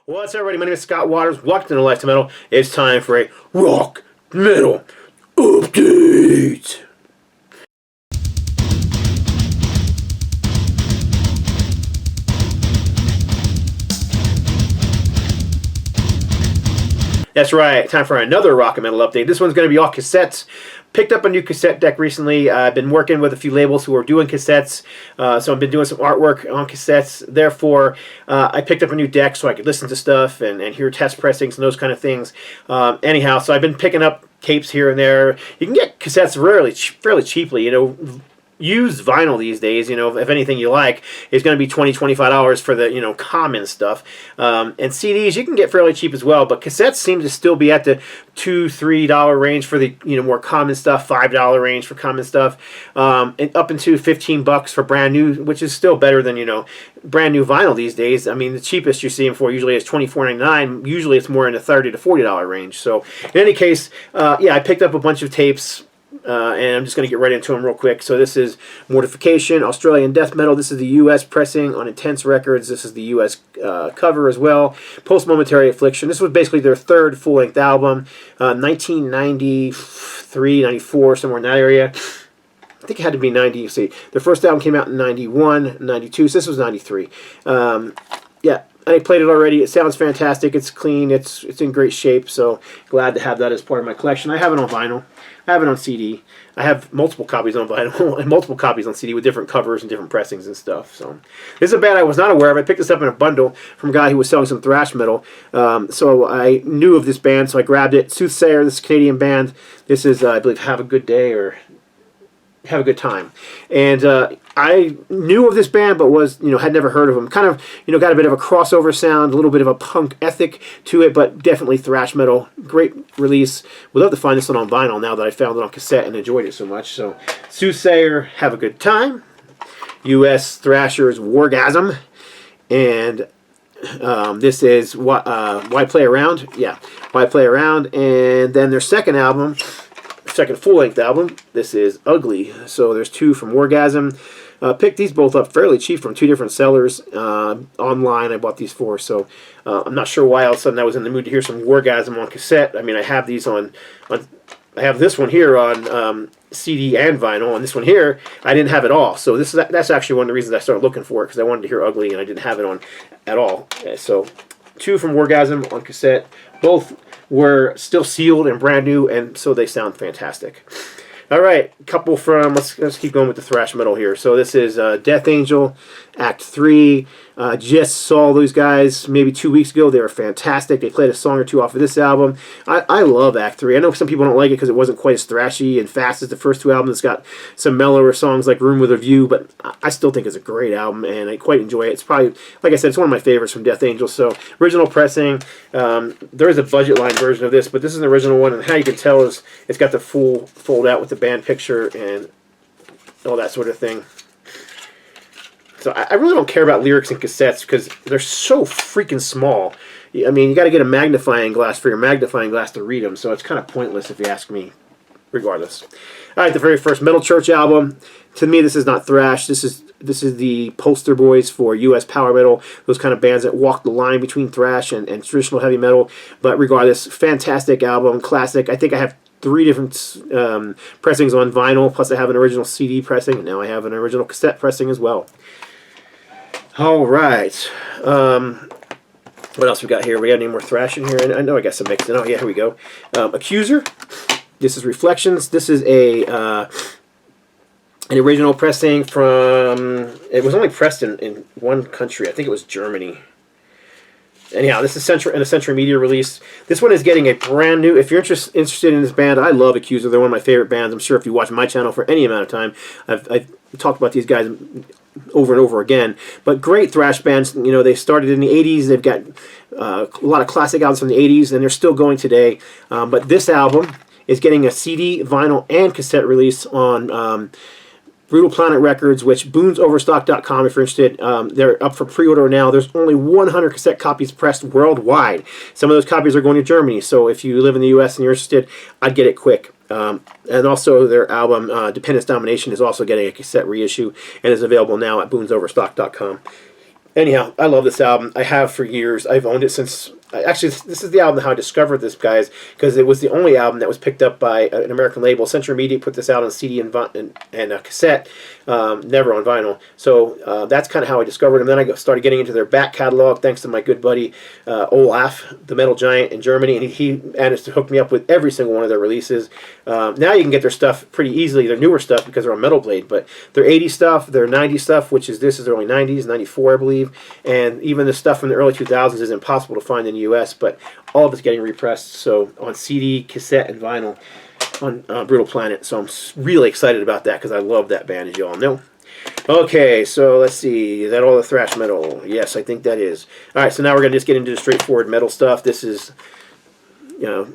What's up, everybody? My name is Scott Waters. Welcome to NoLifeTilMetal. It's time for a rock metal update. That's right, time for another rock and metal update. This one's going to be all cassettes. Picked up a new cassette deck recently. I've been working with a few labels who are doing cassettes, so I've been doing some artwork on cassettes. Therefore, I picked up a new deck so I could listen to stuff and hear test pressings and those kind of things. Anyhow, so I've been picking up tapes here and there. You can get cassettes fairly cheaply, you know. Used vinyl these days, you know, if anything you like, is going to be $20–25 for the, you know, common stuff. And CDs you can get fairly cheap as well, but cassettes seem to still be at the $2–3 range for the, you know, more common stuff, $5 range for common stuff, and up into $15 for brand new, which is still better than, you know, brand new vinyl these days. I mean, the cheapest you see them for usually is $24.99. Usually it's more in the $30–40 range. So in any case, yeah, I picked up a bunch of tapes. And I'm just going to get right into them real quick. So this is Mortification, Australian death metal. This is the U.S. pressing on Intense Records. This is the U.S. Cover as well. Post Momentary Affliction. This was basically their third full-length album. 1993, 94, somewhere in that area. I think it had to be 90. You see, their first album came out in 91, 92. So this was 93. Yeah. I played it already. It sounds fantastic. It's clean. It's in great shape. So glad to have that as part of my collection. I have it on vinyl. I have it on CD. I have multiple copies on vinyl and multiple copies on CD with different covers and different pressings and stuff. So this is a band I was not aware of. I picked this up in a bundle from a guy who was selling some thrash metal. So I knew of this band, so I grabbed it. Soothsayer, this Canadian band. This is, I believe, Have a Good Day or Have a Good Time. And I knew of this band, but had never heard of them. Kind of, got a bit of a crossover sound, a little bit of a punk ethic to it, but definitely thrash metal. Great release. Would love to find this one on vinyl now that I found it on cassette and enjoyed it so much. So, Soothsayer, Have a Good Time. U.S. Thrashers, Orgasm. And this is Why Play Around? Yeah, Why Play Around. And then their second album, second full-length album, this is Ugly. So there's two from Orgasm. Picked these both up fairly cheap from two different sellers online. I bought these for, so I'm not sure why all of a sudden I was in the mood to hear some Orgasm on cassette. I mean, I have these I have this one here on CD and vinyl, and this one here I didn't have it all. So that's actually one of the reasons I started looking for it, because I wanted to hear Ugly and I didn't have it on at all. So two from Orgasm on cassette. Both were still sealed and brand new, and so they sound fantastic. All right, a couple from, let's keep going with the thrash metal here. So this is Death Angel, Act 3. Just saw those guys maybe 2 weeks ago. They were fantastic. They played a song or two off of this album. I love Act 3. I know some people don't like it because it wasn't quite as thrashy and fast as the first two albums. It's got some mellower songs like Room with a View, but I still think it's a great album, and I quite enjoy it. It's probably, like I said, it's one of my favorites from Death Angel. So original pressing. There is a budget line version of this, but this is an original one, and how you can tell is it's got the full fold out with the band picture and all that sort of thing. So I really don't care about lyrics and cassettes because they're so freaking small. I mean, you got to get a magnifying glass for your magnifying glass to read them, so it's kind of pointless if you ask me, regardless. All right, the very first Metal Church album. To me, this is not thrash. This is the poster boys for U.S. power metal, those kind of bands that walk the line between thrash and traditional heavy metal. But regardless, fantastic album, classic. I think I have 3 different pressings on vinyl, plus I have an original CD pressing, and now I have an original cassette pressing as well. All right. What else we got here? We got any more thrash in here? I know I got some mixed in. Oh, yeah, here we go. Accuser. This is Reflections. This is an original pressing from... It was only pressed in one country. I think it was Germany. Anyhow, this is an Century Media release. This one is getting a brand new... If you're interested in this band, I love Accuser. They're one of my favorite bands. I'm sure if you watch my channel for any amount of time, I've talked about these guys over and over again. But great thrash bands. They started in the 80s. They've got a lot of classic albums from the 80s, and they're still going today. But this album is getting a CD, vinyl, and cassette release on... Brutal Planet Records, which boonsoverstock.com if you're interested. They're up for pre-order now. There's only 100 cassette copies pressed worldwide. Some of those copies are going to Germany, so if you live in the U.S. and you're interested, I'd get it quick. And also their album, Dependence Domination, is also getting a cassette reissue and is available now at boonsoverstock.com. Anyhow, I love this album. I have for years. I've owned it since... Actually, this is the album how I discovered this, guys, because it was the only album that was picked up by an American label. Century Media put this out on CD and cassette, never on vinyl. So that's kind of how I discovered them. Then I started getting into their back catalog, thanks to my good buddy Olaf, the metal giant in Germany, and he managed to hook me up with every single one of their releases. Now you can get their stuff pretty easily, their newer stuff, because they're on Metal Blade, but their 80s stuff, their 90s stuff, which is this is early 90s, 94 I believe, and even the stuff from the early 2000s is impossible to find in the US, but all of it's getting repressed, so on CD, cassette, and vinyl on Brutal Planet. So I'm really excited about that because I love that band, as you all know. Okay, so let's see. Is that all the thrash metal? Yes, I think that is. Alright, so now we're going to just get into the straightforward metal stuff. This is, you know,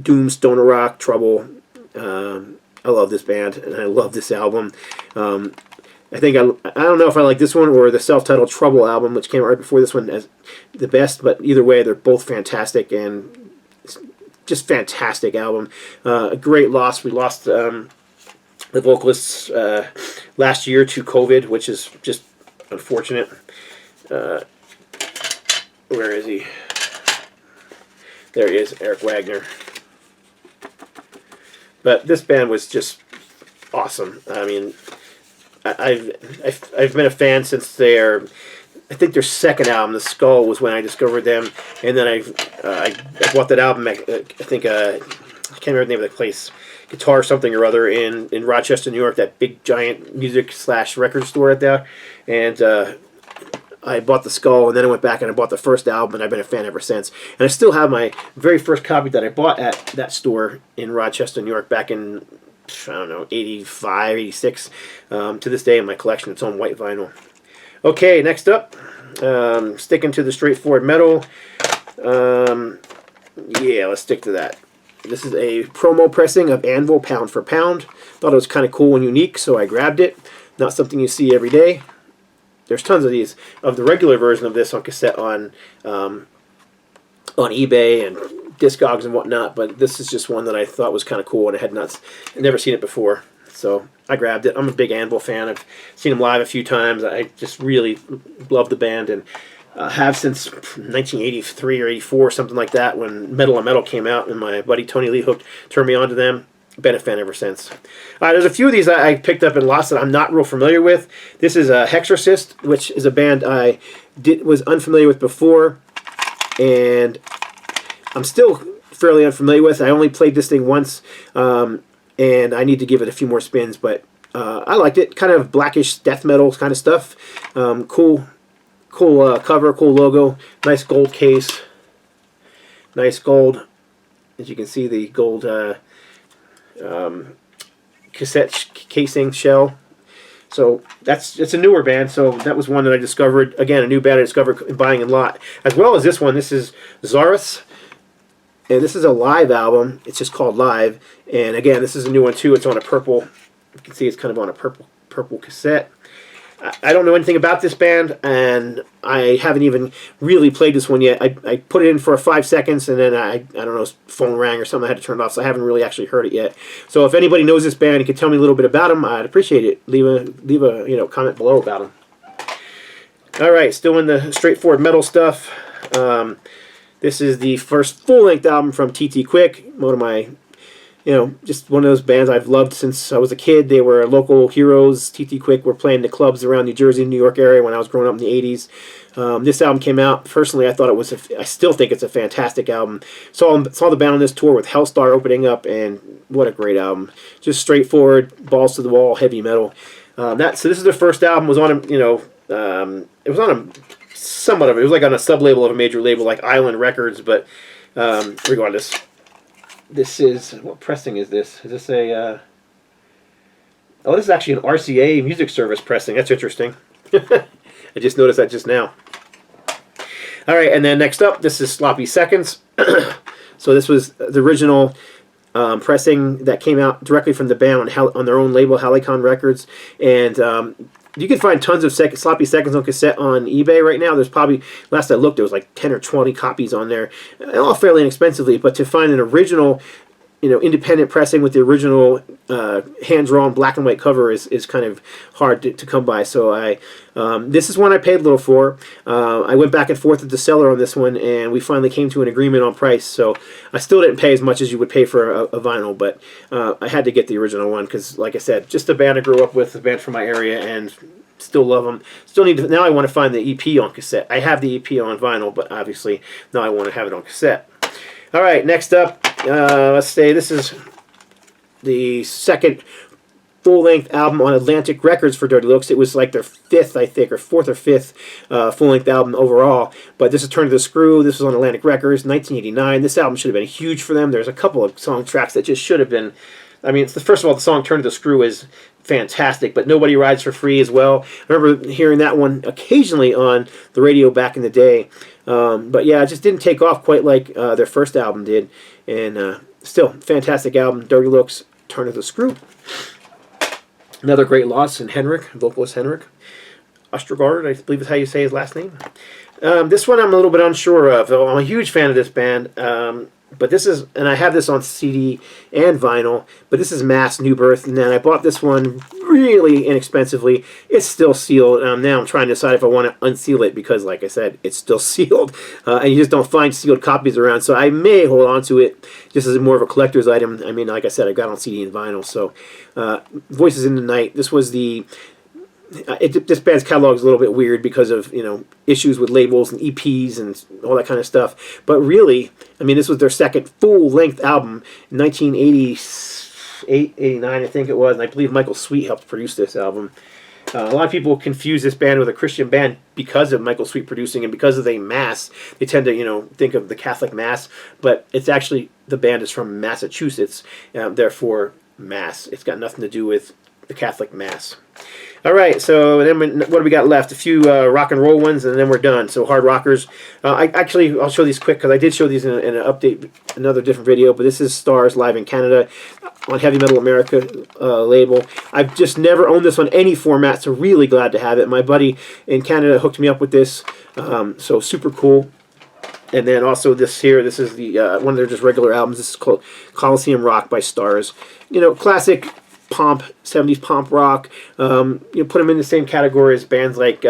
doom, stoner rock, Trouble. I love this band, and I love this album. I think I don't know if I like this one or the self-titled Trouble album, which came out right before this one, as the best, but either way, they're both fantastic, and just fantastic album. A great loss. We lost the vocalists last year to COVID, which is just unfortunate. Where is he? There he is, Eric Wagner. But this band was just awesome. I mean, I've been a fan since I think their second album, The Skull, was when I discovered them, and then I bought that album. I think I can't remember the name of the place, Guitar something or other in Rochester, New York, that big giant music / record store right there, and I bought The Skull, and then I went back and I bought the first album, and I've been a fan ever since. And I still have my very first copy that I bought at that store in Rochester, New York, back in, I don't know, 85, 86, to this day in my collection. It's on white vinyl. Okay, next up, sticking to the straightforward metal. Yeah, let's stick to that. This is a promo pressing of Anvil Pound for Pound. Thought it was kind of cool and unique, so I grabbed it. Not something you see every day. There's tons of these, of the regular version of this on cassette on eBay and Discogs and whatnot, but this is just one that I thought was kind of cool, and I had never seen it before, so I grabbed it. I'm a big Anvil fan. I've seen them live a few times. I just really love the band, and have since 1983 or 84, something like that, when Metal on Metal came out, and my buddy Tony Lee turned me on to them. Been a fan ever since. There's a few of these I picked up and lost that I'm not real familiar with. This is Hector, which is a band I was unfamiliar with before, and I'm still fairly unfamiliar with. I only played this thing once, and I need to give it a few more spins, but I liked it. Kind of blackish death metal kind of stuff. Cool cover, cool logo, nice gold case, nice gold. As you can see, the gold cassette casing shell. So it's a newer band, so that was one that I discovered. Again, a new band I discovered buying in lot. As well as this one. This is Czaris, and this is a live album. It's just called Live. And again, this is a new one too. It's on a purple, you can see it's kind of on a purple cassette. I don't know anything about this band, and I haven't even really played this one yet. I put it in for 5 seconds, and then I don't know, phone rang or something. I had to turn it off, so I haven't really actually heard it yet. So if anybody knows this band and can tell me a little bit about them, I'd appreciate it. Leave a comment below about them. All right, still in the straightforward metal stuff. This is the first full-length album from TT Quick, one of my, just one of those bands I've loved since I was a kid. They were local heroes. TT Quick were playing the clubs around New Jersey, New York area when I was growing up in the 80s. This album came out. Personally, I thought it was, I still think it's a fantastic album. Saw the band on this tour with Hellstar opening up, and what a great album. Just straightforward, balls to the wall, heavy metal. So this is their first album. It was on it was on it was like on a sub-label of a major label like Island Records, but regardless. This is, what pressing is this? Is this a, oh, this is actually an RCA Music Service pressing. That's interesting. I just noticed that just now. All right, and then next up, this is Sloppy Seconds. So this was the original pressing that came out directly from the band on their own label, Halicon Records. And you can find tons of Sloppy Seconds on cassette on eBay right now. There's probably, last I looked, there was like 10 or 20 copies on there, all fairly inexpensively. But to find an original, independent pressing with the original hand-drawn black and white cover is kind of hard to come by. So this is one I paid a little for. I went back and forth with the seller on this one, and we finally came to an agreement on price. So I still didn't pay as much as you would pay for a vinyl, but I had to get the original one because, like I said, just a band I grew up with, a band from my area, and still love them. Still need to, now I want to find the EP on cassette. I have the EP on vinyl, but obviously now I want to have it on cassette. All right, next up, let's say this is the second full-length album on Atlantic Records for Dirty Looks. It was like their fifth, I think, or fourth or fifth full-length album overall. But this is Turn to the Screw. This was on Atlantic Records, 1989. This album should have been huge for them. There's a couple of song tracks that just should have been. I mean, first of all, the song Turn to the Screw is fantastic, but Nobody Rides for Free as well. I remember hearing that one occasionally on the radio back in the day. But yeah, it just didn't take off quite like their first album did. And still, fantastic album. Dirty Looks, Turn to the Screw. Another great loss in Henrik, vocalist Henrik Ostergaard, I believe is how you say his last name. This one I'm a little bit unsure of. I'm a huge fan of this band. But this is, and I have this on CD and vinyl, but this is Mass New Birth, and then I bought this one really inexpensively. It's still sealed. Now I'm trying to decide if I want to unseal it because, like I said, it's still sealed, and you just don't find sealed copies around, so I may hold on to it just as more of a collector's item. I mean, like I said, I got it on CD and vinyl, so Voices in the Night. This was the... this band's catalog is a little bit weird because of issues with labels and EPs and all that kind of stuff. But really, I mean, this was their second full-length album, 1988, 89, I think it was, and I believe Michael Sweet helped produce this album. A lot of people confuse this band with a Christian band because of Michael Sweet producing and because of the Mass. They tend to, think of the Catholic Mass, but it's actually, the band is from Massachusetts, therefore Mass. It's got nothing to do with the Catholic Mass. All right, so then what do we got left? A few rock and roll ones, and then we're done. So hard rockers. I'll show these quick because I did show these in an update, another different video. But this is Stars live in Canada on Heavy Metal America label. I've just never owned this on any format, so really glad to have it. My buddy in Canada hooked me up with this, so super cool. And then also this here, this is the one of their just regular albums. This is called Coliseum Rock by Stars. Classic pomp, 70s pomp rock. Put them in the same category as bands like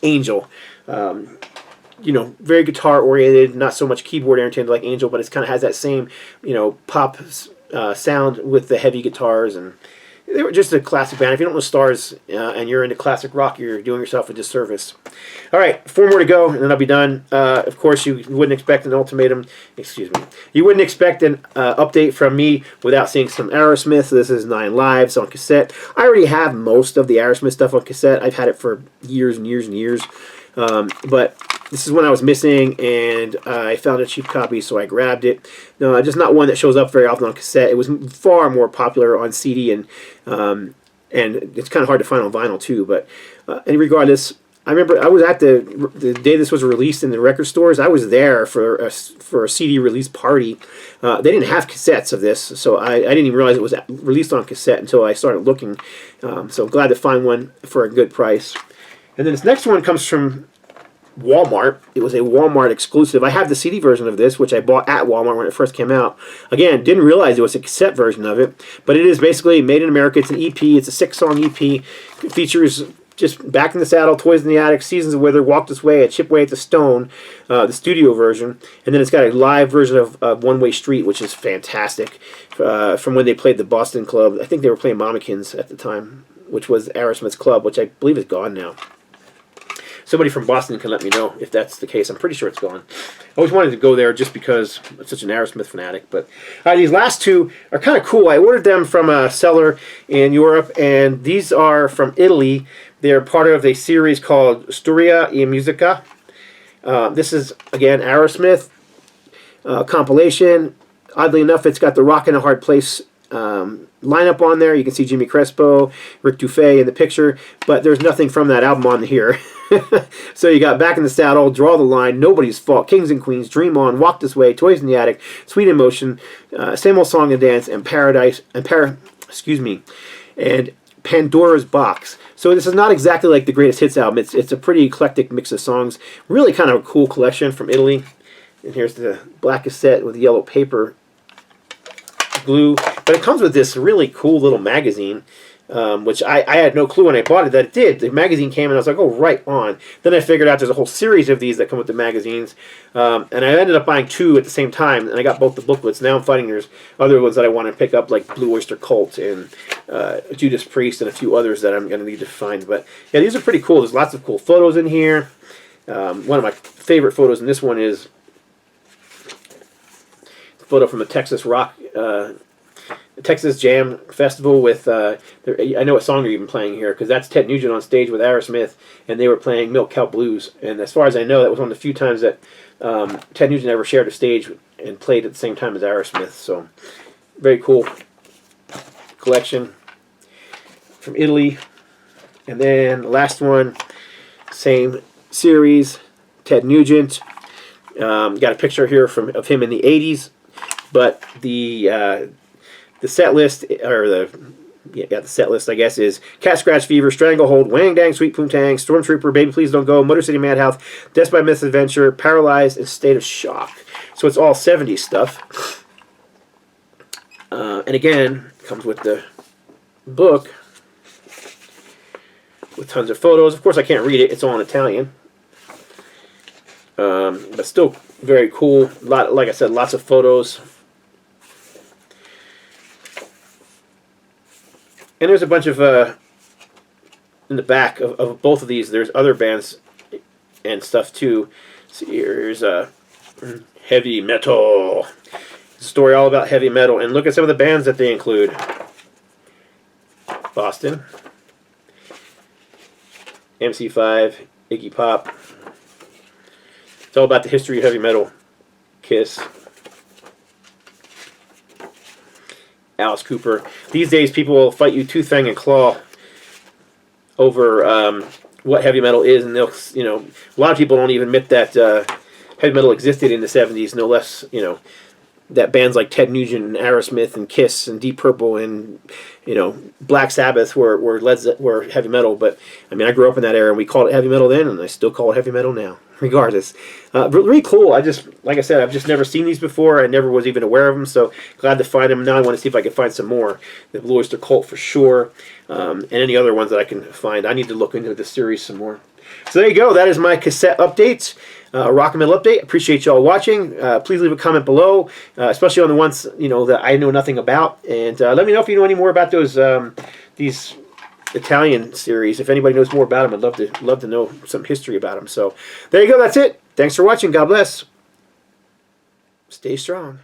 Angel. Very guitar oriented, not so much keyboard oriented like Angel, but it kind of has that same pop sound with the heavy guitars, and they were just a classic band. If you don't know Stars and you're into classic rock, you're doing yourself a disservice. All right, 4 more to go, and then I'll be done. Of course, you wouldn't expect an ultimatum. Excuse me. You wouldn't expect an update from me without seeing some Aerosmith. This is 9 Lives on cassette. I already have most of the Aerosmith stuff on cassette. I've had it for years and years and years. But this is one I was missing, and I found a cheap copy, so I grabbed it. No, just not one that shows up very often on cassette. It was far more popular on CD, and it's kind of hard to find on vinyl too. But regardless, I remember I was at the day this was released in the record stores. I was there for a CD release party. They didn't have cassettes of this, so I didn't even realize it was released on cassette until I started looking. So I'm glad to find one for a good price. And then this next one comes from Walmart. It was a Walmart exclusive. I have the CD version of this, which I bought at Walmart when it first came out. Again, didn't realize it was a cassette version of it, but it is basically made in America. It's an EP. It's a 6-song EP. It features just Back in the Saddle, Toys in the Attic, Seasons of Wither, Walk This Way, A Chip Way at the Stone, the studio version, and then it's got a live version of One Way Street, which is fantastic, from when they played the Boston Club. I think they were playing Mamikins at the time, which was Aerosmith's club, which I believe is gone now. Somebody from Boston can let me know if that's the case. I'm pretty sure it's gone. I always wanted to go there just because I'm such an Aerosmith fanatic. But these last two are kind of cool. I ordered them from a seller in Europe, and these are from Italy. They're part of a series called Sardinia Musica. This is, again, Aerosmith compilation. Oddly enough, it's got the Rock in a Hard Place lineup on there. You can see Jimmy Crespo, Rick Dufay in the picture, but there's nothing from that album on here. So you got Back in the Saddle, Draw the Line, Nobody's Fault, Kings and Queens, Dream On, Walk This Way, Toys in the Attic, Sweet Emotion, Same Old Song and Dance, and Paradise, and Pandora's Box. So this is not exactly like the Greatest Hits album. It's a pretty eclectic mix of songs. Really kind of a cool collection from Italy. And here's the black cassette with the yellow paper. glue. But it comes with this really cool little magazine, which I had no clue when I bought it that it did. The magazine came and I was like, oh, right on. Then I figured out there's a whole series of these that come with the magazines. And I ended up buying 2 at the same time, and I got both the booklets. Now I'm finding there's other ones that I want to pick up, like Blue Oyster Cult and Judas Priest and a few others that I'm going to need to find. But yeah, these are pretty cool. There's lots of cool photos in here. One of my favorite photos in this one is a photo from a Texas rock, Texas Jam Festival with, I know what song they're even playing here, because that's Ted Nugent on stage with Aerosmith, and they were playing Milk Cow Blues. And as far as I know, that was one of the few times that Ted Nugent ever shared a stage and played at the same time as Aerosmith. So, very cool collection from Italy. And then the last one, same series, Ted Nugent. Got a picture here of him in the 80s, but the set list, or the set list, I guess, is Cat Scratch Fever, Stranglehold, Wang Dang, Sweet Poontang, Stormtrooper, Baby Please Don't Go, Motor City Madhouse, Death by Misadventure, Paralyzed, and State of Shock. So it's all 70s stuff. And again, comes with the book with tons of photos. Of course, I can't read it. It's all in Italian. But still very cool. Like I said, lots of photos. And there's a bunch of, in the back of both of these, there's other bands and stuff too. So here's heavy metal. It's a story all about heavy metal. And look at some of the bands that they include. Boston, MC5, Iggy Pop. It's all about the history of heavy metal. Kiss. Alice Cooper. These days, people will fight you tooth, fang, and claw over what heavy metal is, and they'll, a lot of people don't even admit that heavy metal existed in the 70s. No less, that bands like Ted Nugent and Aerosmith and Kiss and Deep Purple and Black Sabbath were heavy metal. But I mean, I grew up in that era, and we called it heavy metal then, and I still call it heavy metal now. Regardless, but really cool. Like I said, I've just never seen these before. I never was even aware of them, so glad to find them. Now I want to see if I can find some more. The Blue Oyster Cult for sure, and any other ones that I can find. I need to look into this series some more. So there you go. That is my cassette update, rock and metal update. Appreciate y'all watching. Please leave a comment below, especially on the ones that I know nothing about, and let me know if you know any more about those these Italian series. If anybody knows more about them, I'd love to know some history about them. So there you go. That's it. Thanks for watching. God bless. Stay strong.